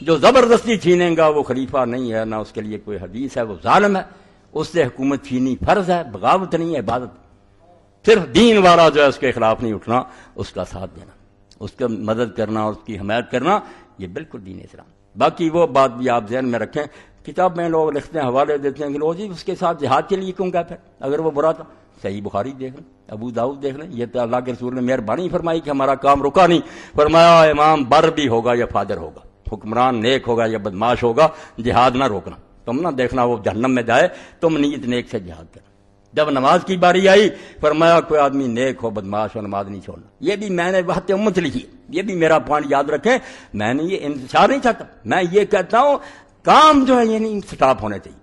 جو زبردستی چھینے گا وہ خلیفہ نہیں ہے، نہ اس کے لیے کوئی حدیث ہے، وہ ظالم ہے. اس سے حکومت چھینی فرض ہے، بغاوت نہیں ہے، عبادت. صرف دین والا جو ہے اس کے خلاف نہیں اٹھنا، اس کا ساتھ دینا، اس کا مدد کرنا، اس کی حمایت کرنا، یہ بالکل دین اسلام. باقی وہ بات بھی آپ ذہن میں رکھیں. کتاب میں لوگ لکھتے ہیں، حوالے دیتے ہیں کہ لو جی اس کے ساتھ جہاد کے لیے کیوں گیا پھر اگر وہ برا تھا. صحیح بخاری دیکھ لیں، ابو داؤد دیکھ لیں. یہ تو اللہ کے رسول نے مہربانی فرمائی کہ ہمارا کام رکا نہیں. فرمایا امام بر بھی ہوگا یا فاجر ہوگا، حکمران نیک ہوگا یا بدماش ہوگا، جہاد نہ روکنا. تم نہ دیکھنا وہ جہنم میں جائے، تم نیت نیک سے جہاد کرنا. جب نماز کی باری آئی فرمایا کوئی آدمی نیک ہو بدماش ہو نماز نہیں چھوڑنا. یہ بھی میں نے وحدت امت لکھی، یہ بھی میرا پوائنٹ یاد رکھیں. میں نے یہ انتشار نہیں چاہتا، میں یہ کہتا ہوں کام جو ہے یہ نہیں سٹاپ ہونے چاہیے.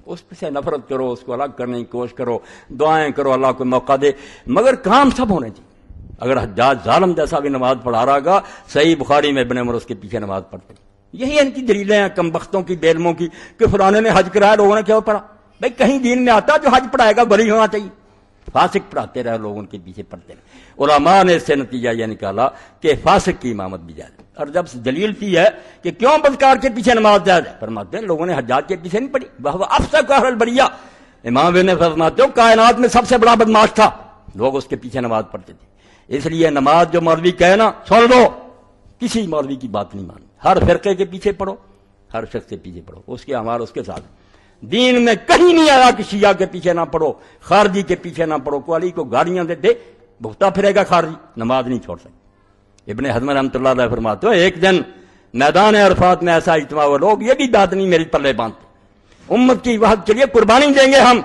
اس سے نفرت کرو، اس کو الگ کرنے کی کوشش کرو، دعائیں کرو اللہ کو موقع دے، مگر کام سب ہونے چاہیے. اگر حجاج ظالم جیسا بھی نماز پڑھا رہا گا، صحیح بخاری میں ابن عمر اس کے پیچھے نماز پڑھتے. یہی ان کی دلیلیں ہیں کم بختوں کی، بے علموں کی، کہ فلانے نے حج کرایا لوگوں نے کیوں پڑھا. بھائی کہیں دین میں آتا جو حج پڑھائے گا ولی ہونا چاہیے. فاسق پڑھاتے رہے، لوگ ان کے پیچھے پڑھتے رہے. علماء نے اس سے نتیجہ یہ نکالا کہ فاسق کی امامت بھی جائز. اور جب دلیل کی ہے کہ کیوں بدکار کے پیچھے نماز جائز ہے، فرماتے ہیں لوگوں نے حجاج کے پیچھے نہیں پڑھی، وہ افسق اہل البریہ. امام نے فرماتے ہو کائنات میں سب سے بڑا بدماش تھا، لوگ اس کے پیچھے نماز پڑھتے تھے. اس لیے نماز جو مولوی کہے نا سن لو، کسی مولوی کی بات نہیں ماننی. ہر فرقے کے پیچھے پڑھو، ہر شخص کے پیچھے پڑھو، اس کے اعمال اس کے ساتھ. دین میں کہیں نہیں آیا کہ شیعہ کے پیچھے نہ پڑھو، خارجی کے پیچھے نہ پڑھو. کو علی کو گالیاں دے بھگتا پھرے گا خارجی، نماز نہیں چھوڑ سکتے. ابن حزم رحمۃ اللہ علیہ فرماتے ہو ایک دن میدان عرفات میں ایسا اجتماع ہوا، لوگ یہ بھی بات نہیں میری پلے باندھتے، امت کی وحدت کے لیے قربانی دیں گے، ہم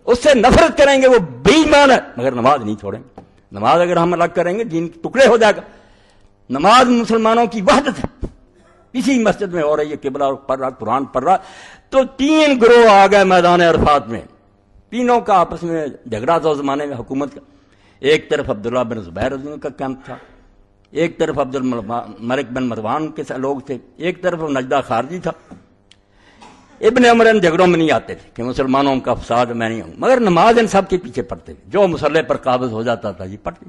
اس سے نفرت کریں گے، وہ بے ایمان ہے مگر نماز نہیں چھوڑیں گے. نماز اگر ہم الگ کریں گے دین کے ٹکڑے ہو جائے گا. نماز مسلمانوں کی وحدت ہے. کسی مسجد میں ہو رہی ہے، قبلہ پڑھ رہا، قرآن پڑھ رہا، تو 3 گروہ آ گئے میدان عرفات میں. تینوں کا آپس میں جھگڑا تھا اس زمانے میں حکومت کا. ایک طرف عبداللہ بن زبیر رضی اللہ کا کیمپ تھا، ایک طرف عبد الملک بن مروان کے لوگ تھے، ایک طرف نجدہ خارجی تھا. ابن عمر ان جھگڑوں میں نہیں آتے تھے کہ مسلمانوں کا فساد میں نہیں ہوں، مگر نماز ان سب کے پیچھے پڑھتے تھے. جو مسلح پر قابض ہو جاتا تھا یہ پڑھتے.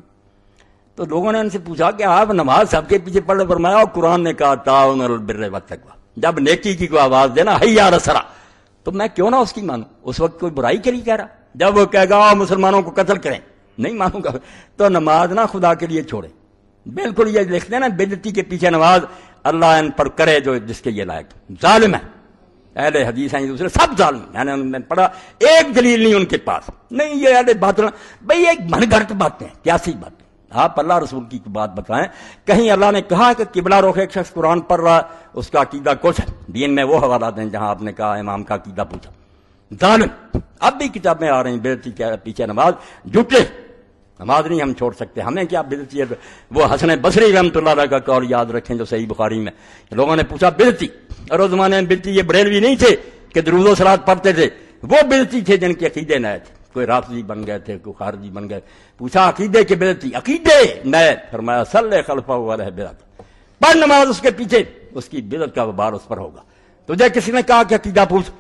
تو لوگوں نے ان سے پوچھا کہ آپ نماز سب کے پیچھے پڑھ رہے. فرمایا قرآن نے کہا تعاون علی البر والتقوی، جب نیکی کی کوئی آواز دینا حی علی الصلاۃ، تو میں کیوں نہ اس کی مانوں. اس وقت کوئی برائی کے لیے کہہ رہا، جب وہ کہے گا مسلمانوں کو قتل کریں نہیں مانوں گا، تو نماز نہ خدا کے لیے چھوڑے. بالکل یہ لکھتے ہیں نا بدعتی کے پیچھے نماز، اللہ ان پر کرے جو جس کے یہ لائق. ظالم ہے، اہل حدیث ہیں دوسرے سب ظالم. میں نے پڑھا ایک دلیل نہیں ان کے پاس، نہیں یہ اہل باطل. بھائی ایک من گھڑت باتیں، کیسی باتیں. آپ اللہ رسول کی بات بتائیں، کہیں اللہ نے کہا کہ قبلہ رخ ایک شخص قرآن پڑھ رہا اس کا عقیدہ کچھ ہے. دین میں وہ حوالات ہیں جہاں آپ نے کہا امام کا عقیدہ پوچھا. ظالم. اب بھی کتابیں آ رہی ہیں بدعتی کے پیچھے نماز، جھوٹے نماز نہیں ہم چھوڑ سکتے. ہمیں کیا بدعتی ہے. وہ حسن بصری رحمۃ اللہ علیہ کا قول یاد رکھیں جو صحیح بخاری میں لوگوں نے پوچھا بدعتی، اور اس زمانے میں بدعتی یہ بریلوی نہیں تھے کہ درود و صلات پڑھتے تھے، وہ بدعتی تھے جن کے عقیدے نئے تھے. کوئی رافضی بن گئے تھے، کوئی خارجی بن گئے. پوچھا عقیدے کے بدعتی، عقیدے نئے. فرمایا صلی خلفہ علیہ بدعت، پڑھ نماز اس کے پیچھے، اس کی بدعت کا وبار اس پر ہوگا. تجھے کسی نے کہا کہ عقیدہ پوچھ،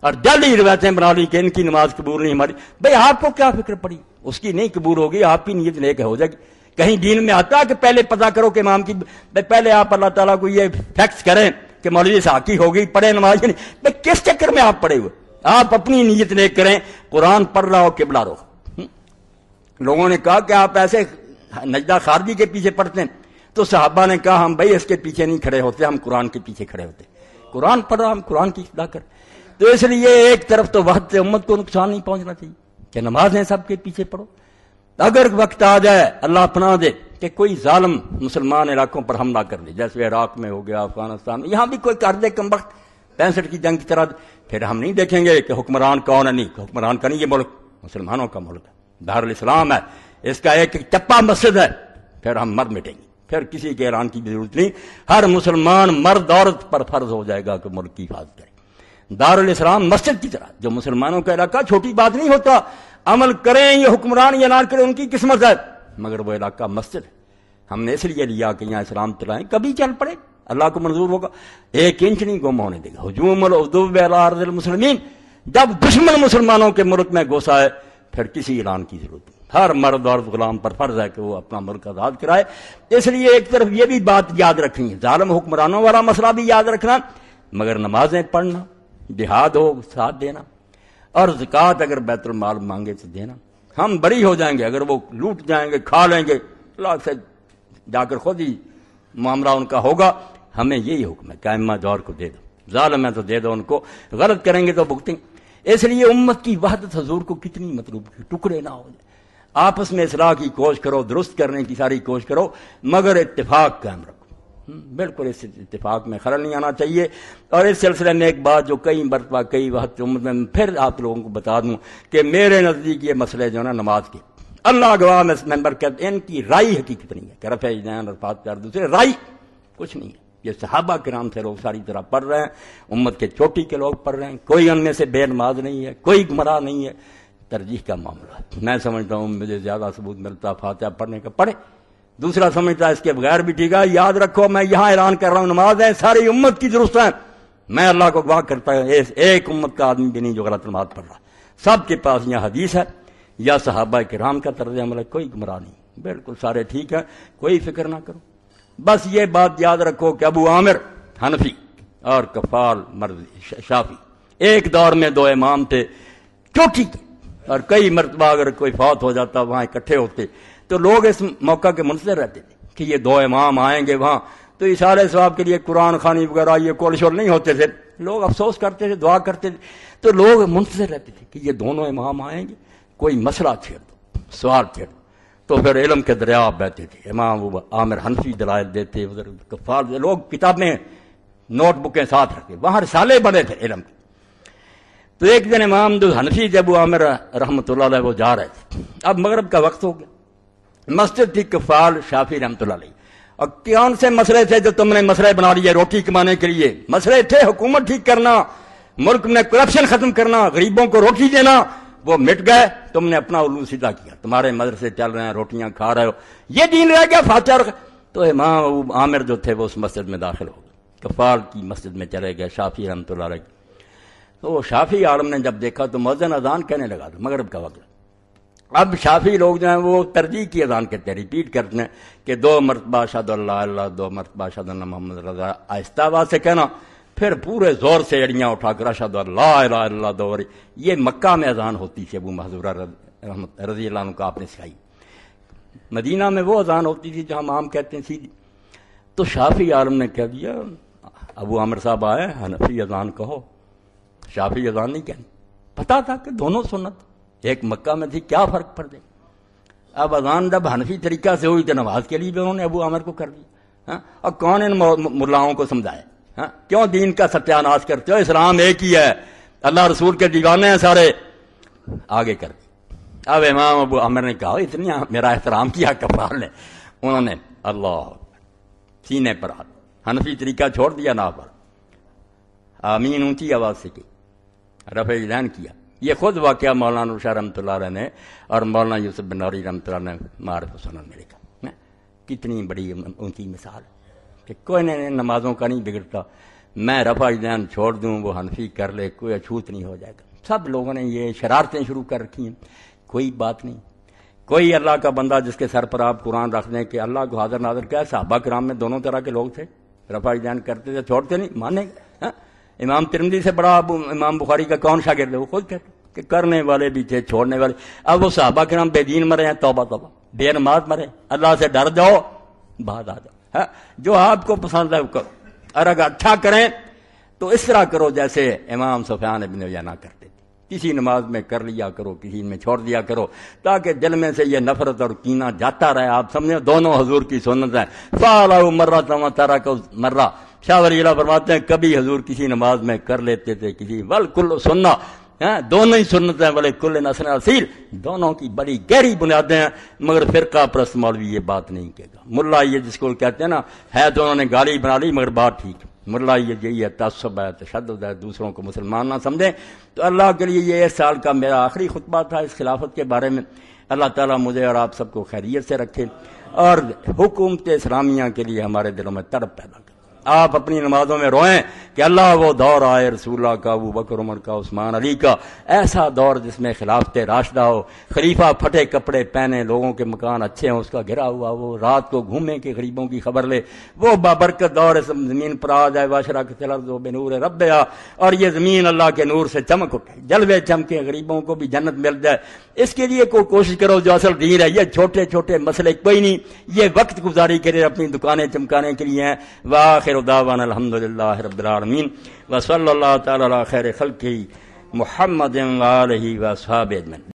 اور جلدی روایتیں بنا لی کہ ان کی نماز قبول نہیں ہماری. بھئی آپ کو کیا فکر پڑی، اس کی نہیں قبول ہوگی، آپ کی نیت نیک ہو جائے گی. کہیں دین میں آتا کہ پہلے پتہ کرو کہ امام کی، پہلے آپ اللہ تعالیٰ کو یہ فیکس کریں کہ مولوی صاحب کی ہوگی پڑھے نماز کی نہیں. بھئی کس چکر میں آپ پڑھے ہوئے. آپ اپنی نیت نیک کریں، قرآن پڑھ رہا ہو قبلہ رخ. لوگوں نے کہا کہ آپ ایسے نجدہ خارجی کے پیچھے پڑھتے ہیں، تو صحابہ نے کہا ہم بھائی اس کے پیچھے نہیں کھڑے ہوتے، ہم قرآن کے پیچھے کھڑے ہوتے. قرآن پڑھ رہا ہم قرآن کی اصلاح کریں. تو اس لیے ایک طرف تو وحدت امت کو نقصان نہیں پہنچنا چاہیے کہ نمازیں سب کے پیچھے پڑھو. اگر وقت آ جائے اللہ پناہ دے کہ کوئی ظالم مسلمان علاقوں پر حملہ کر دے، جیسے عراق میں ہو گیا، افغانستان میں، یہاں بھی کوئی کر دے کم وقت 65 کی جنگ کی طرح، پھر ہم نہیں دیکھیں گے کہ حکمران کون ہے. نہیں، حکمران کا نہیں، یہ ملک مسلمانوں کا ملک ہے، دارالاسلام ہے، اس کا ایک چپا مسجد ہے. پھر ہم مر مٹیں گے، پھر کسی کے اعلان کی ضرورت نہیں. ہر مسلمان مرد عورت پر فرض ہو جائے گا کہ ملک کی حفاظت کرے. دارالاسلام مسجد کی طرح جو مسلمانوں کا علاقہ، چھوٹی بات نہیں ہوتا. عمل کریں یہ حکمران یا نہ کریں ان کی قسمت ہے، مگر وہ علاقہ مسجد ہے، ہم نے اس لیے لیا کہ یہاں اسلام چلائیں، کبھی چل پڑے اللہ کو منظور ہوگا، 1 انچ نہیں گم ہونے دے گا۔ ہجوم العدو علی ارض المسلمین، جب دشمن مسلمانوں کے ملک میں گھس آئے پھر کسی اعلان کی ضرورت نہیں، ہر مرد اور غلام پر فرض ہے کہ وہ اپنا ملک آزاد کرائے۔ اس لیے ایک طرف یہ بھی بات یاد رکھنی ہے، ظالم حکمرانوں والا مسئلہ بھی یاد رکھنا، مگر نمازیں پڑھنا، جہاد ہو ساتھ دینا، اور زکوٰۃ اگر بیت المال مانگے تو دینا۔ ہم بری ہو جائیں گے اگر وہ لوٹ جائیں گے، کھا لیں گے، اللہ سے جا کر خود ہی معاملہ ان کا ہوگا۔ ہمیں یہی حکم ہے کہ ائمہ دور کو دے دو، ظالم ہے تو دے دو ان کو، غلط کریں گے تو بھگتیں۔ اس لیے امت کی وحدت حضور کو کتنی مطلوب ہے، ٹکڑے نہ ہو جائے، آپس میں اصلاح کی کوشش کرو، درست کرنے کی ساری کوشش کرو، مگر اتفاق قائم رکھو۔ بالکل اس اتفاق میں خلل نہیں آنا چاہیے۔ اور اس سلسلے میں ایک بات جو کئی مرتبہ کئی وقت امت میں پھر آپ لوگوں کو بتا دوں کہ میرے نزدیک یہ مسئلے جو ہے نا نماز کے، اللہ گواہ میں ممبر کہتے ہیں ان کی رائے حقیقت نہیں ہے کہ رفع یدین اور فاتحہ اور دوسرے رائے کچھ نہیں ہے۔ یہ صحابہ کرام سے لوگ ساری طرح پڑھ رہے ہیں، امت کے چوٹی کے لوگ پڑھ رہے ہیں، کوئی ان میں سے بے نماز نہیں ہے، کوئی گمراہ نہیں ہے، ترجیح کا معاملہ ہے۔ میں سمجھتا ہوں مجھے زیادہ ثبوت ملتا فاتحہ پڑھنے کا پڑھے، دوسرا سمجھتا ہے اس کے بغیر بھی ٹھیک ہے۔ یاد رکھو میں یہاں اعلان کر رہا ہوں نماز ہے ساری امت کی درست ہے، میں اللہ کو گواہ کرتا ہوں ایک امت کا آدمی بھی نہیں جو غلط نماز پڑھ رہا، سب کے پاس یہاں حدیث ہے یا صحابہ کرام کا طرز عمل ہے، کوئی گمراہ نہیں، بالکل سارے ٹھیک ہیں، کوئی فکر نہ کرو۔ بس یہ بات یاد رکھو کہ ابو عامر حنفی اور کفال مرضی شافی ایک دور میں 2 امام تھے چوٹی کے، اور کئی مرتبہ اگر کوئی فوت ہو جاتا وہاں اکٹھے ہوتے تو لوگ اس موقع کے منتظر رہتے تھے کہ یہ 2 امام آئیں گے وہاں، تو اشارے ثواب کے لیے قرآن خوانی وغیرہ یہ کول شول نہیں ہوتے تھے، لوگ افسوس کرتے تھے، دعا کرتے تھے، تو لوگ منتظر رہتے تھے کہ یہ دونوں امام آئیں گے، کوئی مسئلہ چھیڑ دو، سوال چھیڑ دو، تو پھر علم کے دریا بہتے تھے، امام عامر حنفی دلائل دیتے، ادھر کفار لوگ کتابیں نوٹ بکیں ساتھ رکھتے، وہاں رسالے بنے تھے علم کے۔ تو ایک دن امام جو حنفی جب ابو عامر رحمۃ اللہ علیہ وہ جا رہے تھے، اب مغرب کا وقت ہو گیا، مسجد تھی کفال شافی رحمۃ اللہ علیہ، اور کون سے مسئلے تھے جو تم نے مسئلے بنا لیے روٹی کمانے کے لیے؟ مسئلے تھے حکومت ٹھیک کرنا، ملک میں کرپشن ختم کرنا، غریبوں کو روٹی دینا، وہ مٹ گئے، تم نے اپنا علو سیدھا کیا، تمہارے مدرسے چل رہے ہیں، روٹیاں کھا رہے ہو، یہ دین رہ گیا فاتحہ۔ تو امام ابو عامر جو تھے وہ اس مسجد میں داخل ہو گئے، کفال کی مسجد میں چلے گئے شافی رحمۃ اللہ علیہ۔ تو وہ شافی عالم نے جب دیکھا تو مؤذن اذان کہنے لگا، مغرب کا وقت، اب شافی لوگ جو ہیں وہ ترجیح کی اذان کہتے ہیں، ریپیٹ کرتے ہیں کہ 2 مرتبہ اشہد اللہ اللہ، 2 مرتبہ اشہد ان محمد رضا، آہستہ آواز سے کہنا، پھر پورے زور سے ایڑیاں اٹھا کر اشہد اللہ الہ الا اللہ 2 باری۔ یہ مکہ میں اذان ہوتی تھی، ابو محذورہ رضی اللہ عنہ کا آپ نے سکھائی، مدینہ میں وہ اذان ہوتی تھی جو ہم عام کہتے ہیں سیدھی۔ تو شافی عالم نے کہہ دیا ابو عامر صاحب آئے حنفی اذان کہو، شافی اذان نہیں کہنی، پتا تھا کہ دونوں سنت، ایک مکہ میں تھی، کیا فرق پڑ گیا؟ اب اذان جب حنفی طریقہ سے ہوئی تو نماز کے لیے بھی انہوں نے ابو عامر کو کر دیا، اور کون ان ملاؤں کو سمجھائے؟ کیوں دین کا ستیہ ناش کرتے ہو؟ اسلام ایک ہی ہے، اللہ رسول کے دیوانے ہیں سارے، آگے کر دی۔ اب امام ابو عامر نے کہا اتنی میرا احترام کیا کفال نے، انہوں نے اللہ سینے پر ہاتھ، حنفی طریقہ چھوڑ دیا، نہ پر آمین اونچی آواز سے کی، رفع یدین کیا۔ یہ خود واقعہ مولانا اشاق رحمۃ اللہ علیہ نے اور مولانا یوسف بن نوری رحمۃ اللہ نے معارف و سنن میں لکھا، کتنی بڑی اونچی مثال کہ کوئی نمازوں کا نہیں بگڑتا، میں رفع یدین چھوڑ دوں وہ حنفی کر لے، کوئی اچھوت نہیں ہو جائے گا۔ سب لوگوں نے یہ شرارتیں شروع کر رکھی ہیں، کوئی بات نہیں، کوئی اللہ کا بندہ جس کے سر پر آپ قرآن رکھ دیں کہ اللہ کو حاضر ناظر کیا ہے، صحابہ کرام میں دونوں طرح کے لوگ تھے، رفع یدین کرتے تھے، چھوڑتے نہیں، مانے گا۔ امام ترمذی سے بڑا امام بخاری کا کون شاگرد ہے؟ وہ خود کہتے کہ کرنے والے بھی تھے، چھوڑنے والے۔ اب وہ صحابہ کرام بے دین مرے ہیں، توبہ توبہ، بے نماز مرے، اللہ سے ڈر جاؤ، بعد آ جاؤ، جو آپ کو پسند ہے وہ کرو، اور اگر اچھا کریں تو اس طرح کرو جیسے امام سفیان ابن عیینہ کرتے تھے، کسی نماز میں کر لیا کرو، کسی میں چھوڑ دیا کرو، تاکہ دل میں سے یہ نفرت اور کینہ جاتا رہے۔ آپ سمجھے دونوں حضور کی سنت ہے، فعلوا مرۃ وترک مرۃ۔ شاہ ولی اللہ فرماتے ہیں کبھی حضور کسی نماز میں کر لیتے تھے، کسی والکل سنہ، دونوں ہی سنتیں، بلے کل نسل اصیل، دونوں کی بڑی گہری بنیادیں ہیں، مگر فرقہ پرست مولوی یہ بات نہیں کہے گا۔ ملا یہ جس کو کہتے ہیں نا، ہے دونوں نے گالی بنا لی مگر بات ٹھیک ہے، ملا یہی ہے، تعصب ہے، تشدد ہے، دوسروں کو مسلمان نہ سمجھیں۔ تو اللہ کے لیے یہ اس سال کا میرا آخری خطبہ تھا اس خلافت کے بارے میں۔ اللہ تعالیٰ مجھے اور آپ سب کو خیریت سے رکھے اور حکومت اسلامیہ کے لیے ہمارے دلوں میں تڑپ پیدا کرے۔ آپ اپنی نمازوں میں روئیں کہ اللہ وہ دور آئے رسول اللہ کا، ابو بکر عمر کا، عثمان علی کا، ایسا دور جس میں خلافت راشدہ ہو، خلیفہ پھٹے کپڑے پہنے، لوگوں کے مکان اچھے ہیں اس کا گھرا ہوا، وہ رات کو گھومے کہ غریبوں کی خبر لے، وہ بابرکت دور زمین پر آ جائے، واشرقت الارض بنور ربہا، اور یہ زمین اللہ کے نور سے چمک اٹھے، جلوے چمکے، غریبوں کو بھی جنت مل جائے۔ اس کے لیے کوئی کوشش کرو جو اصل دین ہے۔ یہ چھوٹے چھوٹے مسئلے کوئی نہیں، یہ وقت گزاری کے لیے اپنی دکانیں چمکانے کے لیے ہیں۔ وآخر دعوانا الحمدللہ رب العالمین وصلی اللہ تعالی علی خیر خلقہ محمد وآلہ وصحبہ اجمعین۔